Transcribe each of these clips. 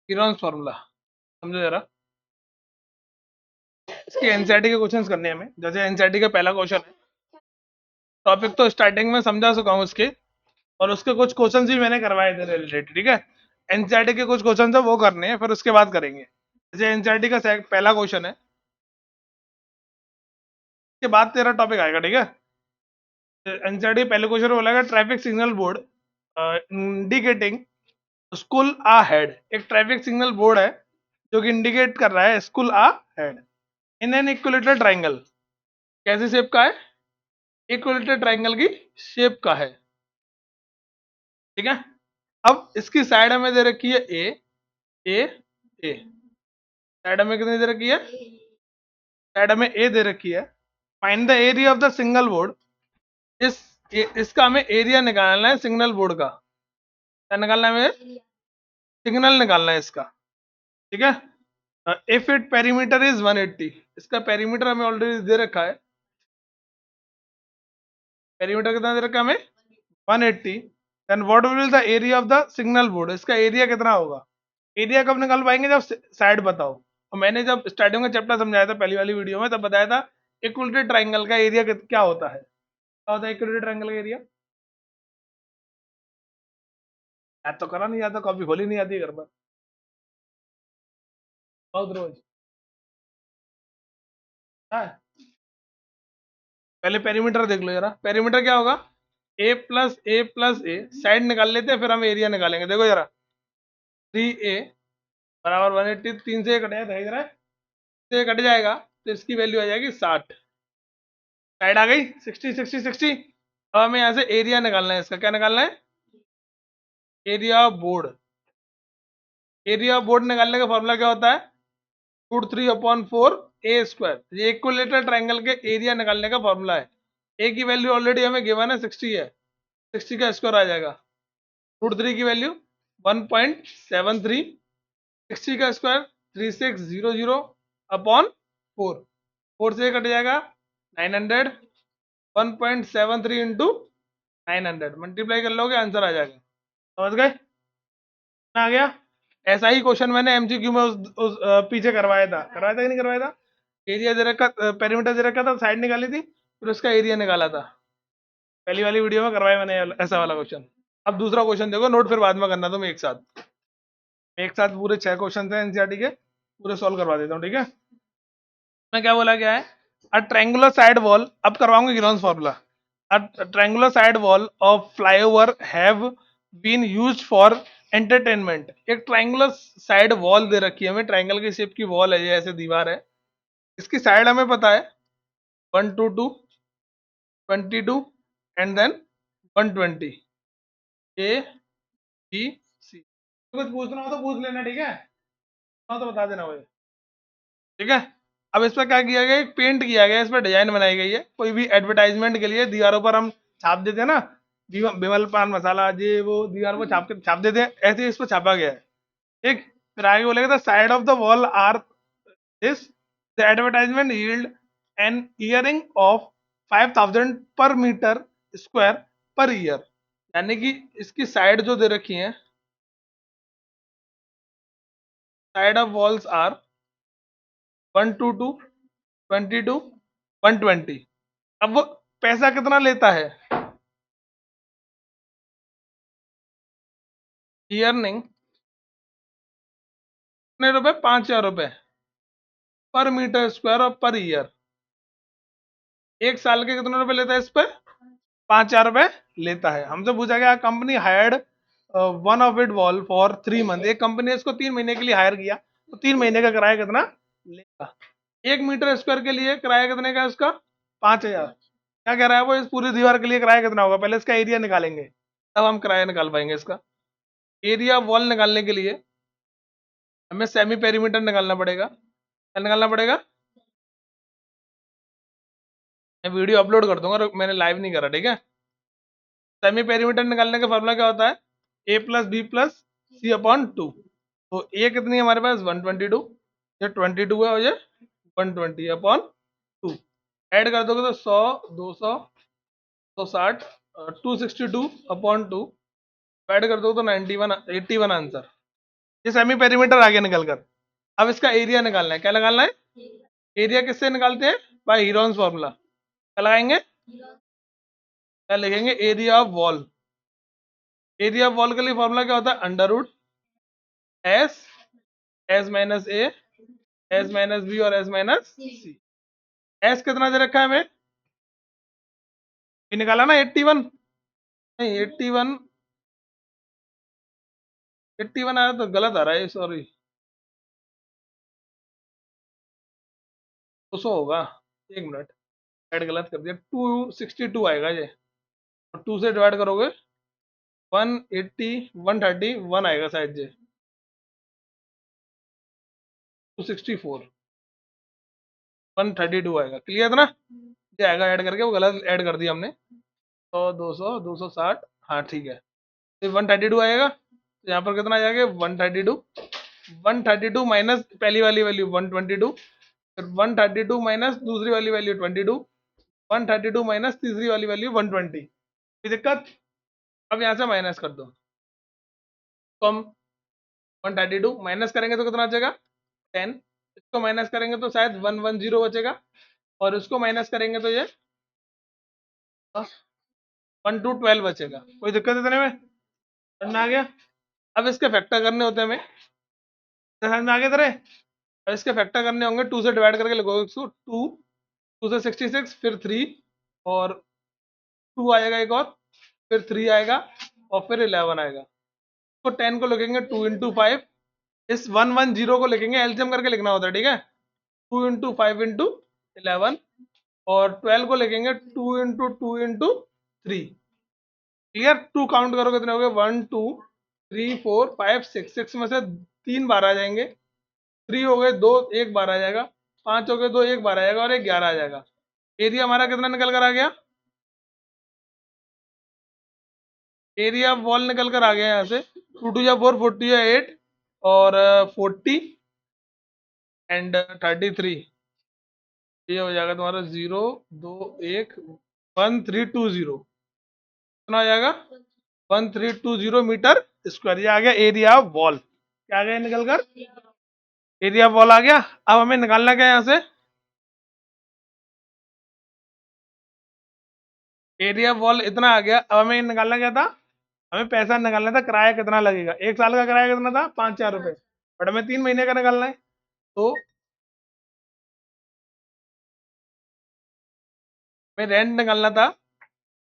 किरॉन्स formula समझो जरा। इसके एनसीईआरटी के क्वेश्चंस करने हैं हमें। जैसे एनसीईआरटी का पहला क्वेश्चन है, टॉपिक तो स्टार्टिंग में समझा चुका हूँ उसके, और उसके कुछ क्वेश्चन भी मैंने करवाए थे रिलेटेड, ठीक है। एनसीईआरटी के कुछ क्वेश्चन है वो करने हैं, फिर उसके बाद करेंगे। जैसे एनसीईआरटी का पहला क्वेश्चन है, उसके बाद तेरा टॉपिक आएगा, ठीक है। एनसीईआरटी पहले क्वेश्चन बोलेगा traffic signal board indicating school ahead. एक ट्रैफिक सिग्नल बोर्ड है जो कि इंडिकेट कर रहा है school ahead in an equilateral triangle. कैसी शेप का है? इक्विलेटरल ट्राइंगल की शेप का है, ठीक है। अब इसकी साइड हमें दे रखी है ए ए ए। साइड हमें कितनी दे रखी है? साइड हमें ए दे रखी है। Find the area of the single board. इस इसका हमें एरिया निकालना है सिग्नल बोर्ड का। क्या निकालना है हमें? सिग्नल निकालना है इसका, ठीक है। इफ इट पेरीमीटर इज 180, इसका पेरीमीटर हमें ऑलरेडी दे रखा है। पेरीमीटर कितना दे रखा है हमें? 180। Then what will the area of the signal board, इसका एरिया कितना होगा? एरिया कब निकाल पाएंगे? जब साइड बताओ। और मैंने जब स्टार्टिंग में चैप्टर समझाया था पहली वाली वीडियो में, तब बताया था इक्विलेटरल ट्राइंगल का एरिया क्या होता है। क्या होता है इक्विलेटरल ट्राइंगल का एरिया? याद तो करा नहीं, आता कॉपी खोली नहीं आती घर पर। बहुत रोज हाँ। पहले पेरीमीटर देख लो जरा। पेरीमीटर क्या होगा? ए प्लस ए साइड निकाल लेते हैं, फिर हम एरिया निकालेंगे। देखो जरा, 3a बराबर 180। 3 से कट जाए इधर है, से कट जाएगा तो इसकी वैल्यू आ जाएगी 60। साइड आ गई 60 60 60। अब हमें यहाँ से एरिया निकालना है। इसका क्या निकालना है? Area board. एरिया बोर्ड निकालने का फॉर्मूला क्या होता है? √3/4 ए स्क्वायर। ये इक्विलेटरल ट्राइंगल के एरिया निकालने का फॉर्मूला है। ए की वैल्यू ऑलरेडी हमें गिवन है 60 है, 60 का स्क्वायर आ जाएगा। √3 की वैल्यू 1.73, 60 का स्क्वायर 3600/4। 4 से कट जाएगा 900। 1.73 इंटू 900 मल्टीप्लाई कर लोगे, आंसर आ जाएगा। समझ गए? आ गया। ऐसा ही क्वेश्चन मैंने एमसीक्यू में करवाया था कि नहीं करवाया था? एरिया दे रखा, पेरीमीटर दे रखा था, साइड निकाली थी, फिर उसका एरिया निकाला था। पहली वाली वीडियो में करवाया मैंने ऐसा वाला क्वेश्चन। अब दूसरा क्वेश्चन देखो, नोट फिर बाद में करना तुम एक साथ। एक साथ पूरे 6 क्वेश्चन थे एनसीईआरटी के, पूरे सॉल्व करवा देता हूँ, ठीक है। मैं क्या बोला गया है? अ ट्रायंगुलर साइड वॉल, अब करवाऊंगा Heron's formula. A triangular side wall of flyover have been used for entertainment. एक ट्रायंगुलर साइड वॉल दे रखी है हमें, ट्रायंगल की शेप की वॉल है, ये ऐसे दीवार है। इसकी साइड हमें पता है 122, 22 and then 120। A B C. कुछ पूछना हो तो पूछ लेना, ठीक है। हाँ तो बता देना मुझे, ठीक है। अब इस पर क्या किया गया? एक पेंट किया गया, इस पर डिजाइन बनाई गई है। कोई भी एडवर्टाइजमेंट के लिए दीवारों पर हम छाप देते हैं ना, विमल पान मसाला, ये वो दीवार पर छाप देते हैं, ऐसे ही इस पर छापा गया है, ठीक। फिर आगे बोलेगा the side of the wall are this, the advertisement yield an earning of 5000 per metre square per year. यानी कि इसकी साइड जो दे रखी है, साइड ऑफ वॉल्स आर 122, 22, 120। अब वो पैसा कितना लेता है? ईयरनिंग कितने रुपए? 5000 रुपए पर मीटर स्क्वायर और पर ईयर। एक साल के कितने रुपए लेता है इस पे? 5000 रुपए लेता है। हमसे पूछा गया company hired one of it wall for 3 month. एक कंपनी ने इसको 3 महीने के लिए हायर किया, तो 3 महीने का किराया कितना लेगा? 1 मीटर स्क्वायर के लिए किराया कितने का इसका? 5000। क्या कह रहा है वो? इस पूरी दीवार के लिए किराया कितना होगा? पहले इसका एरिया निकालेंगे, तब हम किराया निकाल पाएंगे इसका। एरिया वॉल निकालने के लिए हमें सेमी पेरीमीटर निकालना पड़ेगा। क्या निकालना पड़ेगा? मैं वीडियो अपलोड कर दूंगा, मैंने लाइव नहीं करा, ठीक है। सेमी पेरीमीटर निकालने का फॉर्मूला क्या होता है? A+B+C/2। तो ए कितनी है हमारे पास? 122। ये 22 है, और ये 120/2। ऐड कर दोगे तो 100, 200, 160, 262/2। ऐड कर दोगे तो 91, 81 आंसर। ये सेमी पेरीमीटर आ गया निकल कर। अब इसका एरिया निकालना है। क्या निकालना है? एरिया किससे निकालते हैं? By Heron's formula. क्या लगाएंगे? क्या लिखेंगे? Area of wall. Area of wall के लिए फॉर्मूला क्या होता है? Under root S, S minus A, S minus B और एस माइनस सी। एस कितना दे रखा है हमें? ये निकाला ना 81। नहीं 81, 81 आया तो गलत आ रहा है, सॉरी 200 होगा। एक मिनट, ऐड गलत कर दिया। 262 आएगा ये, और 2 से डिवाइड करोगे 180, 131 आएगा शायद ये। 264, 132 आएगा। क्लियर था ना? ये आएगा ऐड करके, वो गलत ऐड कर दिया हमने। 100, 200, 260, हाँ ठीक है। तो 132 आएगा, तो यहाँ पर कितना आ जाएगा? 132। 132 माइनस पहली वाली वैल्यू 122, फिर 132 माइनस दूसरी वाली वैल्यू 22, 132 माइनस तीसरी वाली वैल्यू 120। कोई दिक्कत? अब यहाँ से माइनस कर दो, तो हम 132 माइनस करेंगे तो कितना बचेगा? 10। इसको माइनस करेंगे तो शायद 110 बचेगा, और इसको माइनस करेंगे तो ये 1 to 12 बचेगा। कोई दिक्कत इतने में? समझ में आ गया? अब इसके फैक्टर करने होते हैं हमें। समझ में आ गया तेरे? अब इसके फैक्टर करने होंगे, 2 से डिवाइड करके लिखोगे इसको। 2, 2 से 66, फिर 3, और 2 आएगा एक और, फिर 3 आएगा, और फिर 11 आएगा। तो 10 को लिखेंगे 2 into 5। इस 110 को लिखेंगे, एलसीएम करके लिखना होता है, ठीक है? 2 into 5 into 11, और 12 को लिखेंगे 2 into 2 into 3। क्लियर? 2 काउंट करो कितने हो गए? 1 2 3 4 5 6। 6 में से 3 बार आ जाएंगे, 3 हो गए, 2 1 बार आ जाएगा, 5 हो गए, 2 1 बार आ जाएगा, और एक 11 आ जाएगा। एरिया हमारा कितना निकल कर आ गया? एरिया वॉल निकल कर आ गया यहाँ से। 2 2 4, 40 8, और 40 एंड 33। ये हो जाएगा तुम्हारा 0 2 1 1320। कितना हो जाएगा? 1320 मीटर स्क्वायर। ये आ गया एरिया ऑफ वॉल। क्या आ गया निकल कर? एरिया ऑफ वॉल आ गया। अब हमें निकालना क्या है यहाँ से? एरिया ऑफ वॉल इतना आ गया। अब हमें निकालना क्या था? हमें पैसा निकालना था, किराया कितना लगेगा। एक साल का किराया कितना था? 5,000 रुपये। बट हमें 3 महीने का निकालना है, तो हमें रेंट निकालना था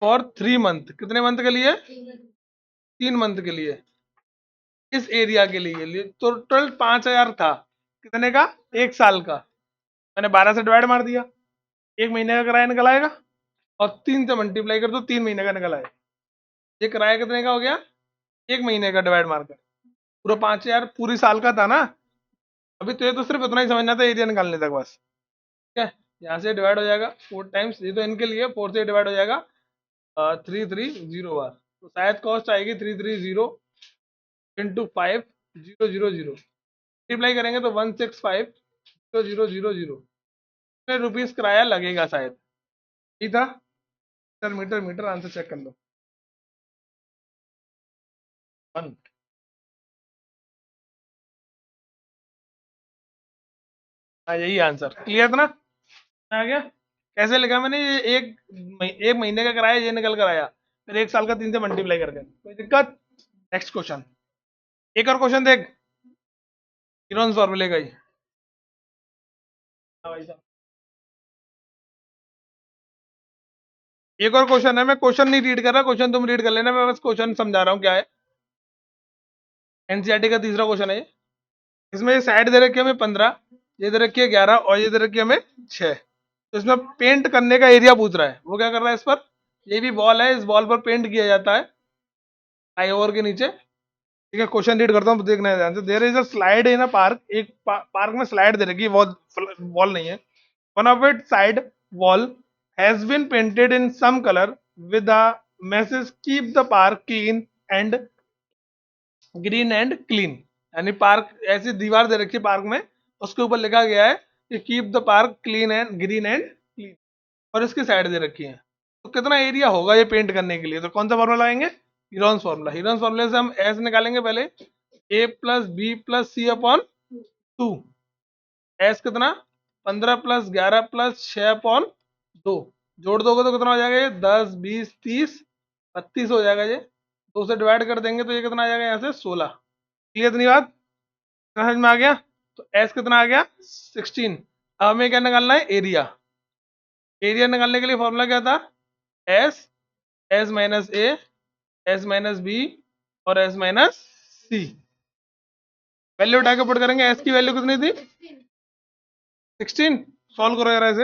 फॉर 3 मंथ। कितने मंथ के लिए? 3 मंथ के लिए, इस एरिया के लिए टोटल 5,000 था। कितने का? एक साल का। मैंने 12 से डिवाइड मार दिया, एक महीने का किराया निकल आएगा, और 3 से मल्टीप्लाई कर दो, 3 महीने का निकल आएगा। ये किराया कितने का हो गया? एक महीने का डिवाइड मारकर। पूरा 5,000 पूरी साल का था ना। अभी तो ये तो सिर्फ इतना ही समझना था एरिया निकालने तक बस। ठीक है? यहाँ से डिवाइड हो जाएगा 4 टाइम्स, ये तो इनके लिए 4 से डिवाइड हो जाएगा 3 3 0 बार। तो शायद कॉस्ट आएगी 330 into 5 0 0 0। मल्टीप्लाई करेंगे तो 165 0 0 0 0। कितने रुपीज किराया लगेगा शायद? ठीक था? Metre metre metre, answer check कर लो। 1। हाँ यही आंसर। क्लियर था ना? आ गया? कैसे लिखा मैंने? ये एक महीने का किराया ये निकल कर आया, फिर एक साल का 3 से मल्टीप्लाई करके। कोई दिक्कत? Next question. एक और क्वेश्चन देख, किरोन्स फॉर्मूले का ही। हाँ भाई साहब, एक और क्वेश्चन है। मैं क्वेश्चन नहीं रीड कर रहा, क्वेश्चन तुम रीड कर लेना, मैं बस क्वेश्चन समझा रहा हूँ क्या है। एनसीईआरटी का तीसरा क्वेश्चन है ये। इसमें ये साइड दे रखी है हमें 15, ये दे रखी है 11, और ये दे रखी है हमें 6। तो इसमें पेंट करने का एरिया पूछ रहा है। वो क्या कर रहा है? इस पर, ये भी बॉल है, इस बॉल पर पेंट किया जाता है फ्लाईओवर के नीचे। ठीक है? क्वेश्चन रीड करता हूँ, देखना है ध्यान से। There is a slide in a park. एक पार्क में स्लाइड दे रखी है, वॉल, वॉल नहीं है। One of it side wall has been painted in some colour with the message keep the park clean and green and clean. यानी park, ऐसी दीवार दे रखी है पार्क में, उसके ऊपर लिखा गया है कि keep the park clean and green and clean, और इसकी साइड दे रखी है। तो कितना एरिया होगा ये पेंट करने के लिए? तो कौन सा फॉर्मूला लगाएंगे? Heron's formula. हीरोन्स फॉर्मूले से हम एस निकालेंगे पहले, ए प्लस बी प्लस सी अपॉन 2। एस कितना, 15 प्लस 11 प्लस 6/2। जोड़ दोगे तो कितना हो जाएगा ये, 10 20 30 32 हो जाएगा ये। तो उसे डिवाइड कर देंगे तो ये कितना आ जाएगा यहाँ से 16। ठीक है, इतनी बात समझ में आ गया। तो एस कितना आ गया 16। अब हमें क्या निकालना है, एरिया। एरिया निकालने के लिए फॉर्मूला क्या था, S, S minus A, S minus B और एस माइनस सी। वैल्यू उठा के पुट करेंगे, एस की वैल्यू कितनी थी 16। सॉल्व करो यार ऐसे।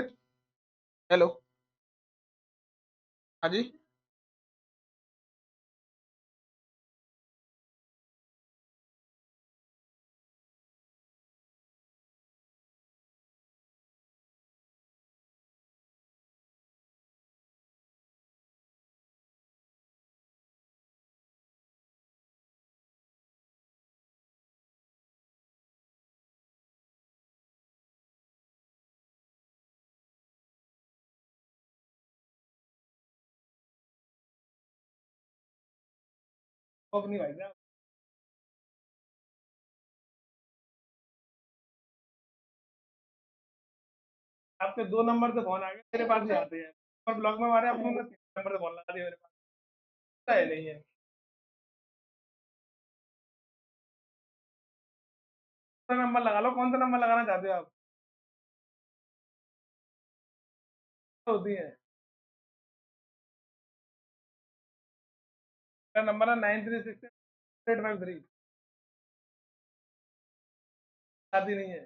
हेलो, हाँ जी। अपनी भाई साहब, आपके 2 नंबर से फोन आ गया, मेरे पास नहीं आते हैं। और ब्लॉग में हमारे आपने 3 नंबर से फोन लगा दिया मेरे पास, पता है नहीं है। कौन सा नंबर लगा लो, कौन सा नंबर लगाना चाहते हो आप, होती है। मेरा नंबर है 936853। आती नहीं है।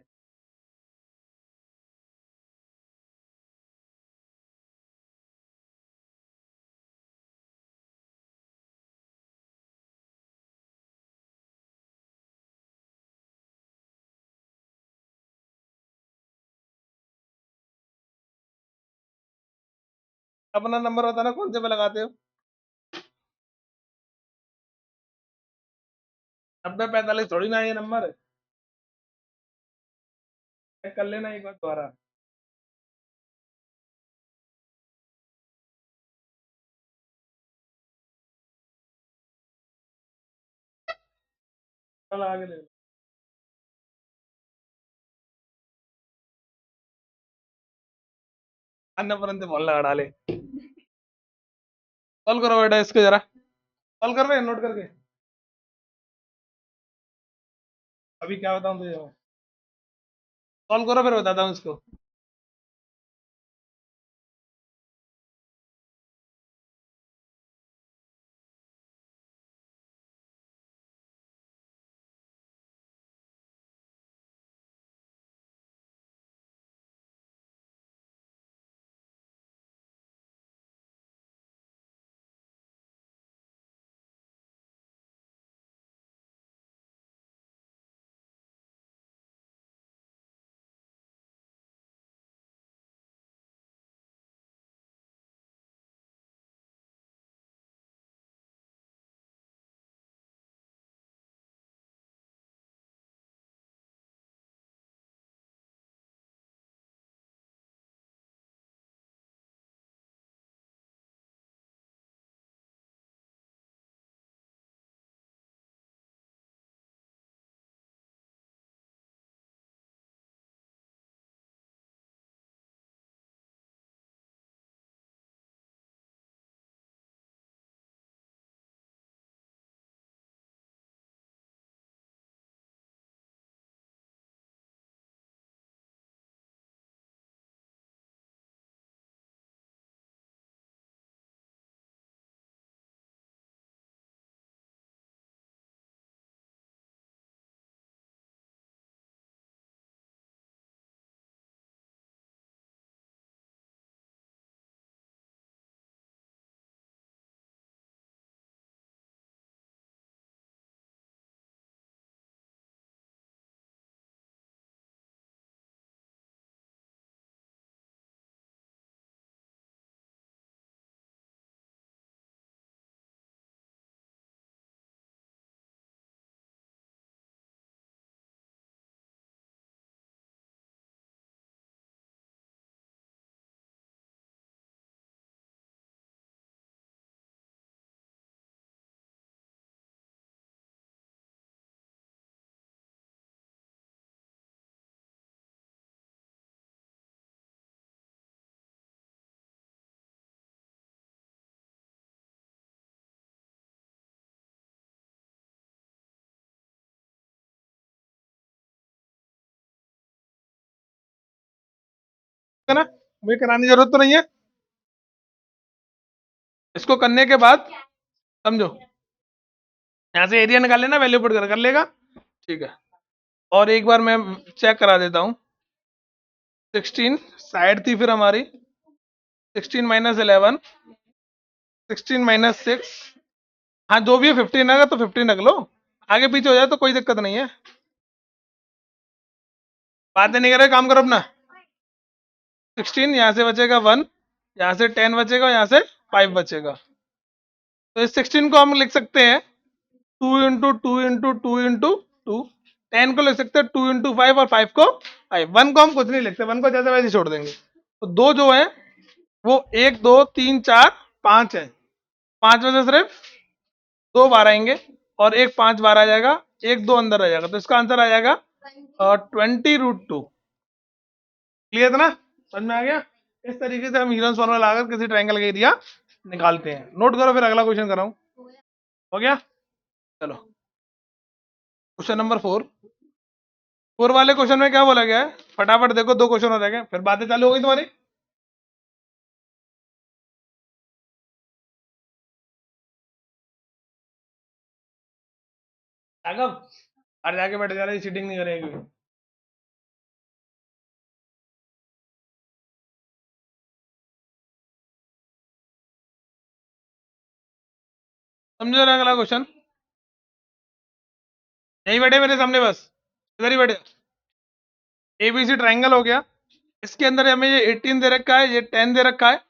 अपना नंबर बताना कौन से पे लगाते हो। 9045 थोड़ी ना है ये नंबर, चेक कर लेना एक बार दोबारा। लगा के देख लो। अन्य परंतु फोन लगा डाले। कॉल करो बेटा इसको जरा, कॉल कर रहे हैं नोट करके। अभी क्या बताऊं तुझे, कॉल करो फिर बताता हूँ इसको। है ना, मुझे कराने की जरूरत तो नहीं है। इसको करने के बाद समझो, यहाँ से एरिया निकाल लेना, वैल्यू पुट कर लेगा। ठीक है, और एक बार मैं चेक करा देता हूँ। 16 साइड थी फिर हमारी, 16 - 11, 16 - 6, हाँ जो भी है 15 अगर तो 15 रख लो, आगे पीछे हो जाए तो कोई दिक्कत नहीं है। बातें नहीं करे, काम करो अपना। 16 यहाँ से बचेगा 1, यहाँ से 10 बचेगा, यहाँ से 5 बचेगा। तो इस 16 को हम लिख सकते हैं 2 × 2 × 2 × 2। 10 को लिख सकते हैं 2 × 5 और 5 को 5। 1 को हम कुछ नहीं लिखते, 1 को जैसे वैसे ही छोड़ देंगे। तो दो जो है वो 1 2 3 4 5 है, 5 में से सिर्फ 2 बार आएंगे और एक 5 बार आ जाएगा, एक 2 अंदर आ जाएगा, तो इसका आंसर आ जाएगा 20√2। क्लियर था ना, समझ में आ गया। इस तरीके से हम हीरोन्स फॉर्मूला लगाकर किसी ट्रायंगल का एरिया निकालते हैं। नोट करो, फिर अगला क्वेश्चन कराऊं। हो गया, चलो क्वेश्चन नंबर 4। 4 वाले क्वेश्चन में क्या बोला गया है, फटाफट देखो, 2 क्वेश्चन हो जाएंगे फिर बातें चालू हो गई तुम्हारी। राघव, अरे जाके बैठ जा रही, सीटिंग नहीं करेगी। समझो ना अगला क्वेश्चन, यही बैठे मेरे सामने, बस इधर ही बैठे। एबीसी ट्रायंगल हो गया, इसके अंदर हमें ये 18 दे रखा है, ये 10 दे रखा है,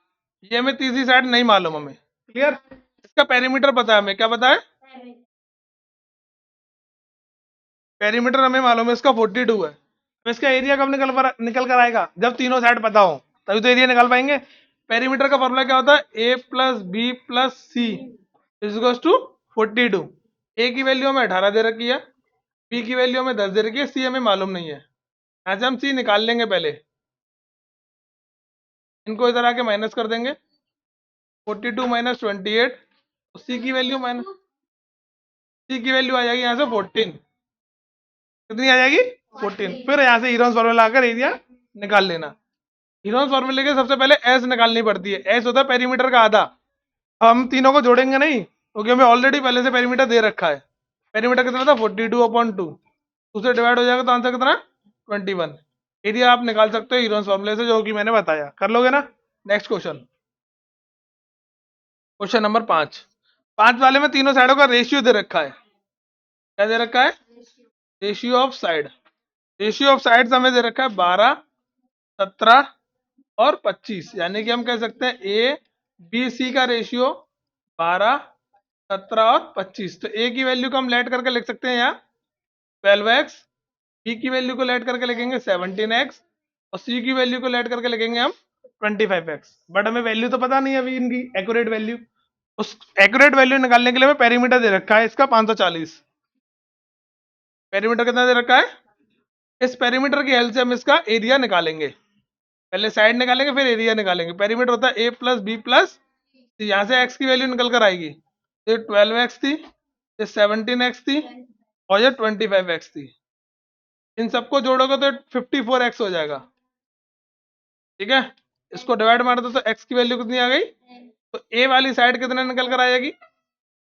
ये हमें तीसरी साइड नहीं मालूम हमें। क्लियर, इसका पेरीमीटर पता है हमें, क्या पता है, पेरीमीटर हमें मालूम है इसका 42 है। तो इसका एरिया कब निकल कर आएगा, जब तीनों साइड पता हो, तभी तो एरिया निकाल पाएंगे। पेरीमीटर का फॉर्मूला क्या होता है, A plus B plus C is to 42। ए की वैल्यू हमें 18 दे रखी है, बी की वैल्यू हमें 10 दे रखी है, सी हमें मालूम नहीं है। ऐसे हम सी निकाल लेंगे पहले, इनको इधर आके माइनस कर देंगे, 42 - 28, सी की वैल्यू आ जाएगी यहाँ से 14। कितनी आ जाएगी, 14। फिर यहाँ से हीरोन्स फॉर्मूला आकर एरिया निकाल लेना। हीरोन्स फॉर्मूले के सबसे पहले एस निकालनी पड़ती है, एस होता है पेरीमीटर का आधा। हम तीनों को जोड़ेंगे नहीं, क्योंकि हमें ऑलरेडी पहले से पेरीमीटर दे रखा है। पेरीमीटर कितना था, 42/2, उससे डिवाइड हो जाएगा तो आंसर कितना, 21। एरिया आप निकाल सकते हो हीरोन्स फॉर्मूले से, जो कि मैंने बताया, कर लोगे ना। Next question, question number 5। 5 वाले में तीनों साइडों का रेशियो दे रखा है, क्या दे रखा है, ratio of side. Ratio of sides हमें दे रखा है 12, 17 और 25, यानी कि हम कह सकते हैं ए बी सी का रेशियो 12, 17 और 25। तो ए की वैल्यू को हम लेट करके लिख सकते हैं यहाँ 12x, बी की वैल्यू को लेट करके लिखेंगे 17x, और सी की वैल्यू को लेट करके लिखेंगे हम 25x। बट हमें वैल्यू तो पता नहीं है अभी इनकी एक्यूरेट वैल्यू। उस एक्यूरेट वैल्यू निकालने के लिए हमें पेरीमीटर दे रखा है इसका 540। पेरीमीटर कितना दे रखा है, इस पेरीमीटर की हेल्प से हम इसका एरिया निकालेंगे। पहले साइड निकालेंगे फिर एरिया निकालेंगे। पेरीमीटर होता है ए प्लस बी प्लस, यहाँ से एक्स की वैल्यू निकल कर आएगी, ये 12x थी, ये 17x थी, और ये 25x थी। इन सबको जोड़ोगे तो 54x हो जाएगा। ठीक है, इसको डिवाइड मार दो तो x की वैल्यू कितनी आ गई, तो ए वाली साइड कितने निकल कर आएगी,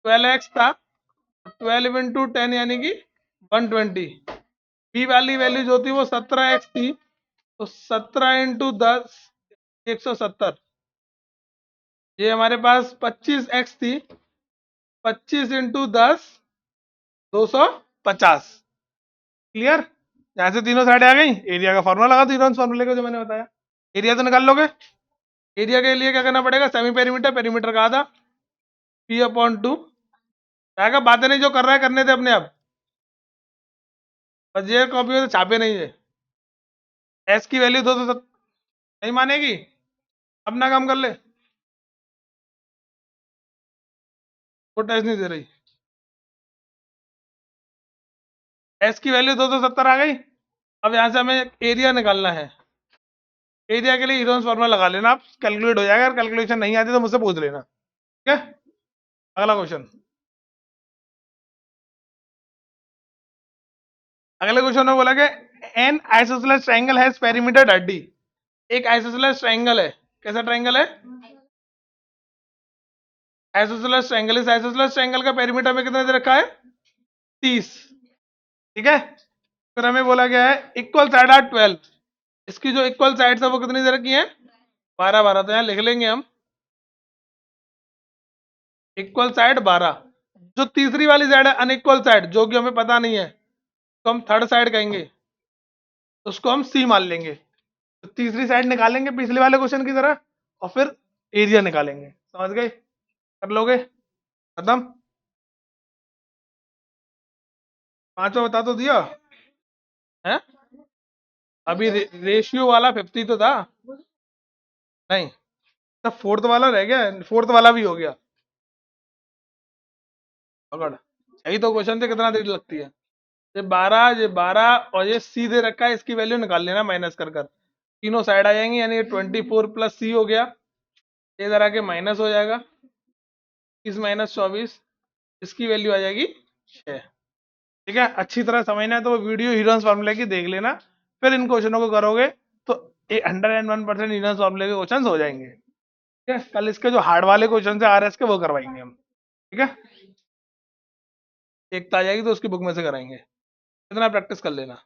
12x था, 12 × 10 यानी कि 120। बी वाली वैल्यू जो थी वो 17x थी, तो 17 × 10 170। ये हमारे पास 25x थी, 25 × 10 250। क्लियर, यहाँ से तीनों साइड आ गई, एरिया का फॉर्मूला लगा दो हीरोन्स फॉर्मूले का जो मैंने बताया। एरिया तो निकाल लोगे। एरिया के लिए क्या करना पड़ेगा, सेमी पेरीमीटर, पेरीमीटर का आधा, P/2। आएगा, बातें नहीं जो कर रहा है करने थे अपने आप, बस ये कॉपी में तो छापे नहीं है। एस की वैल्यू दो तो नहीं मानेगी, अपना काम कर ले, वो टेस्ट नहीं दे रही। एस की वैल्यू 270 आ गई। अब यहाँ से हमें एरिया निकालना है। एरिया के लिए हीरोन्स फॉर्मूला लगा लेना, आप कैलकुलेट हो जाएगा, अगर कैलकुलेशन नहीं आती तो मुझसे पूछ लेना। ठीक है, अगला क्वेश्चन। अगले क्वेश्चन में बोला कि N isosceles triangle has perimeter 30। एक आइसोसेलेस ट्रायंगल है, कैसा ट्रायंगल है? Isosceles triangle. इस आइसोसेलेस ट्रायंगल का पेरीमीटर में कितना दे रखा है? 30। ठीक है, फिर हमें बोला गया है इक्वल साइड आर 12। इसकी जो इक्वल साइड्स है वो कितनी दे रखी है? 12 12। तो यहाँ लिख लेंगे हम इक्वल साइड 12। जो तीसरी वाली साइड है अनइक्वल साइड, जो कि हमें पता नहीं है, तो हम थर्ड साइड कहेंगे, उसको हम सी मान लेंगे। तो तीसरी साइड निकालेंगे पिछले वाले क्वेश्चन की तरह, और फिर एरिया निकालेंगे। समझ गए? कर लोगे? खत्म। पांचवा बता तो दिया है। अभी रेशियो वाला 50 तो था नहीं, तो फोर्थ वाला रह गया, फोर्थ वाला भी हो गया। पकड़, यही तो क्वेश्चन थे, कितना देर लगती है? ये 12 और ये सी दे रखा है, इसकी वैल्यू निकाल लेना माइनस कर कर। तीनों साइड आ जाएंगी, यानी 24 प्लस सी हो गया, ये इधर आके माइनस हो जाएगा, 30 - 24, इसकी वैल्यू आ जाएगी 6। ठीक है, अच्छी तरह समझना है तो वो वीडियो हीरोन्स फार्मूले की देख लेना, फिर इन क्वेश्चनों को करोगे तो 101% हीरोन्स फार्मूले के क्वेश्चन हो जाएंगे। ठीक है, कल इसके जो हार्ड वाले क्वेश्चन है आरएस के, वो करवाएंगे हम। ठीक है, एकता आ जाएगी तो उसकी बुक में से कराएंगे, इतना प्रैक्टिस कर लेना।